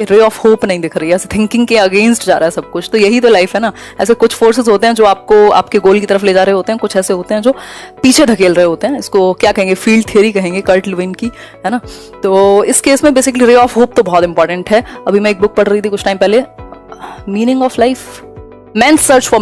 Ray of hope नहीं दिख रही है, ऐसे थिंकिंग के अगेंस्ट जा रहा है सब कुछ। तो यही तो लाइफ है ना, ऐसे कुछ फोर्सेस होते हैं जो आपको आपके गोल की तरफ ले जा रहे होते हैं, कुछ ऐसे होते हैं जो पीछे धकेल रहे होते हैं। इसको क्या कहेंगे, फील्ड थ्योरी कहेंगे, कर्ट लुईन की, है ना। तो इस केस में बेसिकली रे ऑफ होप तो बहुत इंपॉर्टेंट है। अभी मैं एक बुक पढ़ रही थी कुछ टाइम पहले, meaning of life, man search for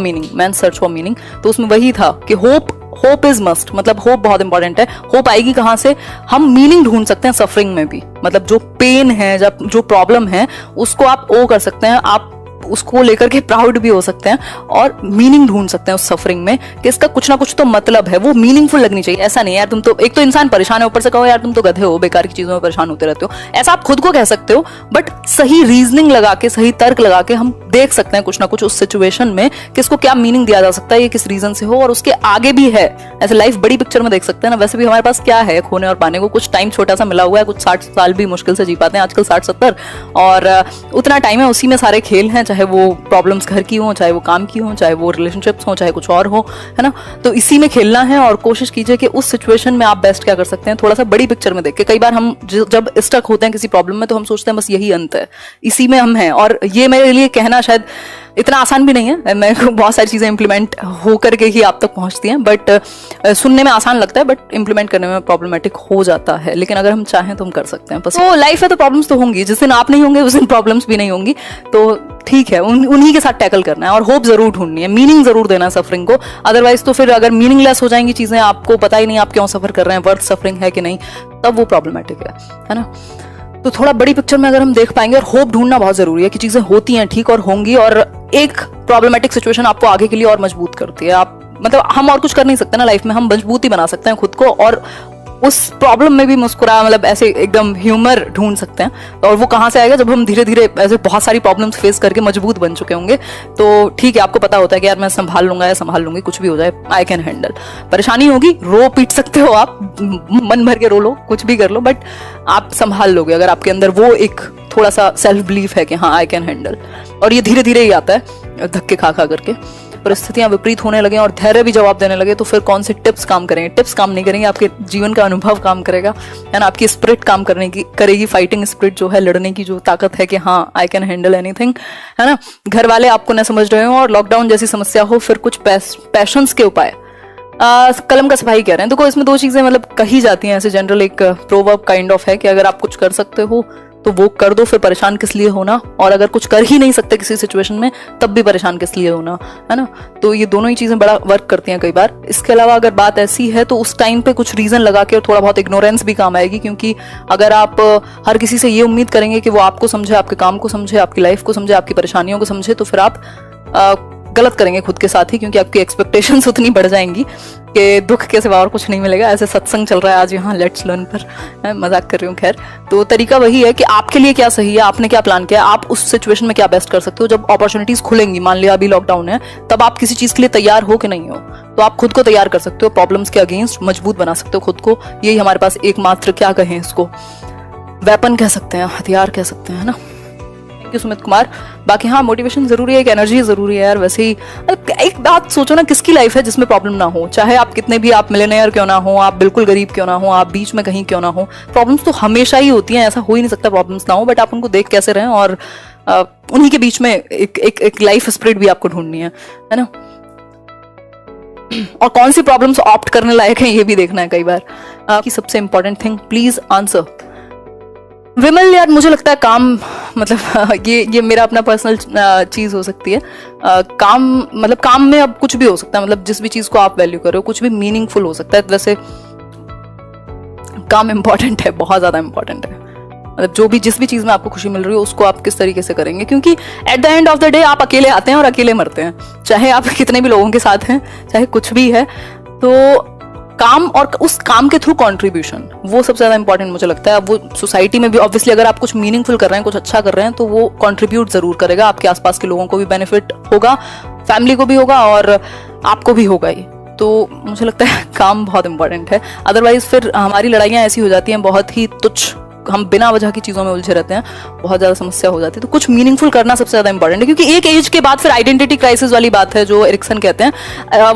meaning, तो उसमें वही था कि होप इज मस्ट, मतलब होप बहुत इंपॉर्टेंट है। होप आएगी कहां से, हम मीनिंग ढूंढ सकते हैं सफरिंग में भी, मतलब जो पेन है, जब जो प्रॉब्लम है उसको आप ओ कर सकते हैं, आप उसको लेकर के प्राउड भी हो सकते हैं और मीनिंग ढूंढ सकते हैं उस सफरिंग में कि इसका कुछ ना कुछ तो मतलब है, वो मीनिंगफुल लगनी चाहिए। ऐसा नहीं यार तुम तो, एक तो इंसान परेशान है, ऊपर से कहो यार तुम तो गधे हो, बेकार की चीजों में परेशान होते रहते हो, ऐसा आप खुद को कह सकते हो। बट सही रीजनिंग लगा के, सही तर्क लगा के हम देख सकते हैं कुछ ना कुछ उस सिचुएशन में कि इसको क्या मीनिंग दिया जा सकता है, ये किस रीजन से हो और उसके आगे भी है। ऐसे लाइफ बड़ी पिक्चर में देख सकते हैं ना। वैसे भी हमारे पास क्या है खोने और पाने को, कुछ टाइम छोटा सा मिला हुआ है, कुछ 60 साल भी मुश्किल से जी पाते हैं आजकल, 60-70, और उतना टाइम है, उसी में सारे खेल हैं, चाहे वो प्रॉब्लम्स घर की हो, चाहे वो काम की हो, चाहे वो रिलेशनशिप्स हो, चाहे कुछ और हो, है ना। तो इसी में खेलना है और कोशिश कीजिए कि उस सिचुएशन में आप बेस्ट क्या कर सकते हैं, थोड़ा सा बड़ी पिक्चर में देख के। कई बार हम जब स्टक होते हैं किसी प्रॉब्लम में तो हम सोचते हैं बस यही अंत है, इसी में हम हैं। और ये मेरे लिए कहना शायद इतना आसान भी नहीं है, मैं बहुत सारी चीजें इंप्लीमेंट होकर के ही आप तक पहुंचती हैं, बट सुनने में आसान लगता है, बट इंप्लीमेंट करने में प्रॉब्लमेटिक हो जाता है। लेकिन अगर हम चाहें तो हम कर सकते हैं। बस तो लाइफ है तो प्रॉब्लम्स तो होंगी, जिस दिन आप नहीं होंगे उस दिन प्रॉब्लम्स भी नहीं होंगी, तो ठीक है, उन्हीं के साथ टैकल करना है और होप जरूर ढूंढनी है, मीनिंग जरूर देना है सफरिंग को। अदरवाइज तो फिर अगर मीनिंगलेस हो जाएंगी चीजें, आपको पता ही नहीं आप क्यों सफर कर रहे हैं, वर्थ सफरिंग है कि नहीं, तब वो प्रॉब्लमेटिक है ना। तो थोड़ा बड़ी पिक्चर में अगर हम देख पाएंगे, और होप ढूंढना बहुत जरूरी है कि चीजें होती हैं ठीक और होंगी, और एक प्रॉब्लमेटिक सिचुएशन आपको आगे के लिए और मजबूत करती है। आप मतलब हम और कुछ कर नहीं सकते ना लाइफ में, हम मजबूत ही बना सकते हैं खुद को, और उस प्रॉब्लम में भी मुस्कुरा, मतलब ऐसे एकदम ह्यूमर ढूंढ सकते हैं। और वो कहाँ से आएगा, जब हम धीरे धीरे ऐसे बहुत सारी प्रॉब्लम्स फेस करके मजबूत बन चुके होंगे। तो ठीक है, आपको पता होता है कि यार मैं संभाल लूंगा या संभाल लूंगी, कुछ भी हो जाए आई कैन हैंडल। परेशानी होगी, रो पीट सकते हो आप, मन भर के रो लो, कुछ भी कर लो, बट आप संभाल लोगे अगर आपके अंदर वो एक थोड़ा सा सेल्फ बिलीफ है कि हाँ आई कैन हैंडल। और ये धीरे धीरे ही आता है, धक्के खा खा करके। परिस्थितियां विपरीत होने लगे और धैर्य भी जवाब देने लगे, तो फिर कौन से टिप्स काम करेंगे? टिप्स काम नहीं करेंगे, आपके जीवन का अनुभव काम करेगा, है ना। आपकी स्पिरिट काम करने की करेगी, फाइटिंग स्पिरिट जो है, लड़ने की जो ताकत है कि हाँ आई कैन हैंडल एनीथिंग, है ना। घर वाले आपको न समझ रहे हो और लॉकडाउन जैसी समस्या हो, फिर कुछ पैशंस के उपाय, कलम का सफाई कह रहे हैं। देखो इसमें दो चीजें मतलब कही जाती हैं ऐसे जनरल, एक प्रोवर्ब काइंड ऑफ है कि अगर आप कुछ कर सकते हो तो वो कर दो, फिर परेशान किस लिए होना, और अगर कुछ कर ही नहीं सकते किसी सिचुएशन में तब भी परेशान किस लिए होना, है ना। तो ये दोनों ही चीजें बड़ा वर्क करती हैं कई बार। इसके अलावा अगर बात ऐसी है तो उस टाइम पे कुछ रीजन लगा के और थोड़ा बहुत इग्नोरेंस भी काम आएगी, क्योंकि अगर आप हर किसी से ये उम्मीद करेंगे कि वो आपको समझे, आपके काम को समझे, आपकी लाइफ को समझे, आपकी परेशानियों को समझे, तो फिर आप गलत करेंगे खुद के साथ ही, क्योंकि आपकी एक्सपेक्टेशंस उतनी बढ़ जाएंगी कि दुख के सिवा और कुछ नहीं मिलेगा। ऐसे सत्संग चल रहा है आज यहाँ लेट्स लर्न पर, मजाक कर रही हूँ। खैर, तो तरीका वही है कि आपके लिए क्या सही है, आपने क्या प्लान किया, आप उस सिचुएशन में क्या बेस्ट कर सकते हो। जब अपॉर्चुनिटीज खुलेंगी, मान लिया अभी लॉकडाउन है, तब आप किसी चीज के लिए तैयार हो कि नहीं हो, तो आप खुद को तैयार कर सकते हो, प्रॉब्लम्स के अगेंस्ट मजबूत बना सकते हो खुद को। यही हमारे पास एकमात्र, क्या कहें इसको, वेपन कह सकते हैं, हथियार कह सकते हैं, है ना। सुमित कुमार। बाकी हाँ, मोटिवेशन जरूरी है, एक एनर्जी जरूरी है यार। वैसे ही एक बात सोचो ना, किसकी लाइफ है जिसमें प्रॉब्लम ना हो, चाहे आप कितने भी, आप मिलियनेयर क्यों ना हो, आप बिल्कुल गरीब क्यों ना हो, आप बीच में कहीं क्यों ना हो, प्रॉब्लम्स तो हमेशा ही होती हैं, ऐसा हो ही नहीं सकता प्रॉब्लम्स ना हो। बट आप उनको देख कैसे रहें, और उन्हीं के बीच में एक लाइफ स्पिरिट भी आपको ढूंढनी है ना। और कौन सी प्रॉब्लम्स ऑप्ट करने लायक है ये भी देखना है कई बार। कि सबसे इंपॉर्टेंट थिंग, प्लीज आंसर। विमल यार, मुझे लगता है काम, मतलब ये मेरा अपना पर्सनल चीज हो सकती है। काम मतलब काम में अब कुछ भी हो सकता है, मतलब जिस भी चीज को आप वैल्यू करो, कुछ भी मीनिंगफुल हो सकता है। वैसे काम इंपॉर्टेंट है, बहुत ज्यादा इंपॉर्टेंट है। मतलब जो भी, जिस भी चीज में आपको खुशी मिल रही है उसको आप किस तरीके से करेंगे, क्योंकि at the end of the day आप अकेले आते हैं और अकेले मरते हैं, चाहे आप कितने भी लोगों के साथ हैं, चाहे कुछ भी है। तो काम और उस काम के थ्रू कंट्रीब्यूशन, वो सबसे ज्यादा इंपॉर्टेंट मुझे लगता है। अब वो सोसाइटी में भी ऑब्वियसली अगर आप कुछ मीनिंगफुल कर रहे हैं, कुछ अच्छा कर रहे हैं, तो वो कंट्रीब्यूट जरूर करेगा, आपके आसपास के लोगों को भी बेनिफिट होगा, फैमिली को भी होगा और आपको भी होगा ही। तो मुझे लगता है काम बहुत इंपॉर्टेंट है। अदरवाइज फिर हमारी लड़ाइयाँ ऐसी हो जाती हैं बहुत ही तुच्छ हम बिना वजह की चीजों में उलझे रहते हैं, बहुत ज्यादा समस्या हो जाती है। तो कुछ मीनिंगफुल करना सबसे ज्यादा इंपॉर्टेंट है, क्योंकि एक एज के बाद फिर आइडेंटिटी क्राइसिस वाली बात है जो एरिक्सन कहते हैं।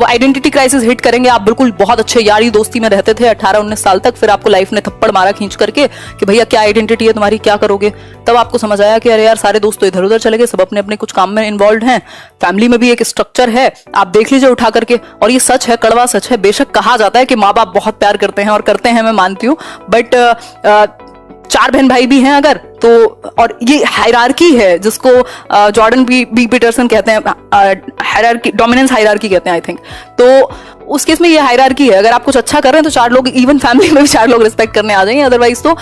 आइडेंटिटी क्राइसिस हिट करेंगे, आप बिल्कुल बहुत अच्छे यारी दोस्ती में रहते थे 18-19 साल तक, फिर आपको लाइफ ने थप्पड़ मारा खींच करके कि भैया क्या आइडेंटिटी है तुम्हारी, क्या करोगे। तब आपको समझ आया कि अरे यार सारे दोस्त तो इधर उधर चले गए, सब अपने अपने कुछ काम में इन्वॉल्व हैं, फैमिली में भी एक स्ट्रक्चर है, आप देख लीजिए उठा करके। और ये सच है, कड़वा सच है। बेशक कहा जाता है कि माँ बाप बहुत प्यार करते हैं, और करते हैं, मैं मानती हूँ, बट 4 बहन भाई भी हैं अगर तो, और ये हायरार्की है जिसको जॉर्डन बी पीटरसन कहते हैं, हायरार्की, डोमिनेंस हायरार्की कहते हैं आई थिंक। तो उस केस में ये हायरार्की है, अगर आप कुछ अच्छा कर रहे हैं तो 4 लोग, इवन फैमिली में भी 4 लोग रिस्पेक्ट करने आ जाएंगे, अदरवाइज तो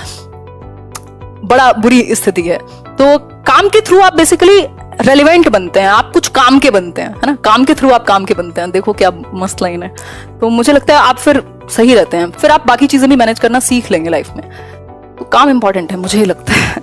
बड़ा बुरी स्थिति है। तो काम के थ्रू आप बेसिकली रेलिवेंट बनते हैं, आप कुछ काम के बनते हैं, है ना, काम के थ्रू आप काम के बनते हैं। देखो क्या मस्त लाइन है। तो मुझे लगता है आप फिर सही रहते हैं, फिर आप बाकी चीजें भी मैनेज करना सीख लेंगे लाइफ में। तो काम इंपॉर्टेंट है, मुझे ही लगता है।